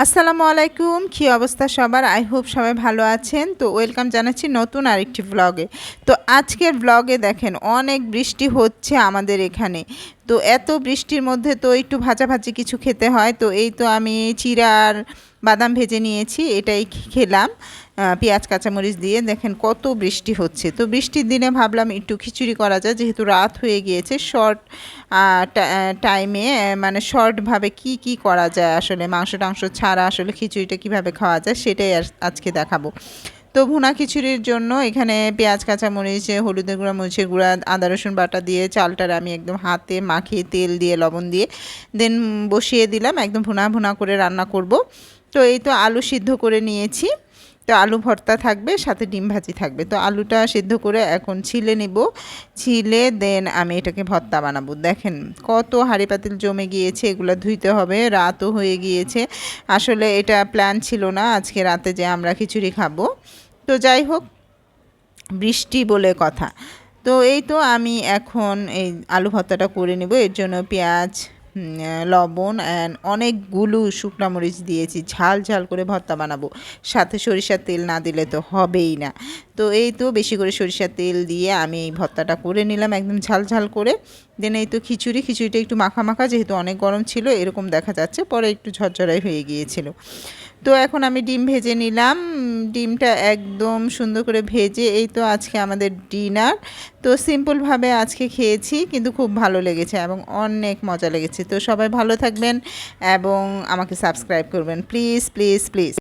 আসসালামু আলাইকুম, কী অবস্থা সবার? আই হোপ সবাই ভালো আছেন। তো ওয়েলকাম জানাচ্ছি নতুন আরেকটি ব্লগে। তো আজকের ব্লগে দেখেন অনেক বৃষ্টি হচ্ছে আমাদের এখানে। তো এত বৃষ্টির মধ্যে তো একটু ভাজাভাজি কিছু খেতে হয়। তো এই তো আমি চিড়া আর বাদাম ভেজে নিয়েছি, এটাই খেলাম পেঁয়াজ কাঁচামরিচ দিয়ে। দেখেন কত বৃষ্টি হচ্ছে। তো বৃষ্টির দিনে ভাবলাম একটু খিচুড়ি করা যায়, যেহেতু রাত হয়ে গিয়েছে। শর্ট টাইমে মানে শর্টভাবে কি করা যায়, আসলে মাংস টাংস ছাড়া আসলে খিচুড়িটা কিভাবে খাওয়া যায় সেটাই আজকে দেখাবো। তো ভুনা খিচুড়ির জন্য এখানে পেঁয়াজ কাঁচামরিচ, হলুদের গুঁড়া, মরিচের গুঁড়া, আদা রসুন বাটা দিয়ে চালটার আমি একদম হাতে মাখিয়ে তেল দিয়ে লবণ দিয়ে দেন বসিয়ে দিলাম, একদম ভুনা ভুনা করে রান্না করব। তো এই তো আলু সিদ্ধ করে নিয়েছি। তো আলু ভর্তা থাকবে, সাথে ডিম ভাজি থাকবে। তো আলুটা সিদ্ধ করে এখন ছিলে নিব, ছিলে দেন আমি এটাকে ভর্তা বানাবো। দেখেন কত হাঁড়ি পাতিল জমে গিয়েছে, এগুলো ধুইতে হবে। রাতও হয়ে গিয়েছে, আসলে এটা প্ল্যান ছিল না আজকে রাতে যে আমরা খিচুড়ি খাবো। তো যাই হোক, বৃষ্টি বলে কথা। তো এই তো আমি এখন এই আলু ভর্তাটা করে নেব। এর জন্য পেঁয়াজ, লবণ অ্যান্ড অনেকগুলো শুকনো মরিচ দিয়েছি, ঝাল ঝাল করে ভর্তা বানাবো। সাথে সরিষার তেল না দিলে তো হবেই না। তো এই তো বেশি করে সরিষার তেল দিয়ে আমি এই ভর্তাটা করে নিলাম একদম ঝাল ঝাল করে। দেন এই তো খিচুড়িটা একটু মাখা মাখা, যেহেতু অনেক গরম ছিল এরকম দেখা যাচ্ছে, পরে একটু ঝরঝরাই হয়ে গিয়েছিল। তো এখন আমি ডিম ভেজে নিলাম, ডিমটা একদম সুন্দর করে ভেজে। এই তো আজকে আমাদের ডিনার। তো সিম্পলভাবে আজকে খেয়েছি, কিন্তু খুব ভালো লেগেছে এবং অনেক মজা লেগেছে। তো সবাই ভালো থাকবেন এবং আমাকে সাবস্ক্রাইব করবেন প্লিজ প্লিজ প্লিজ।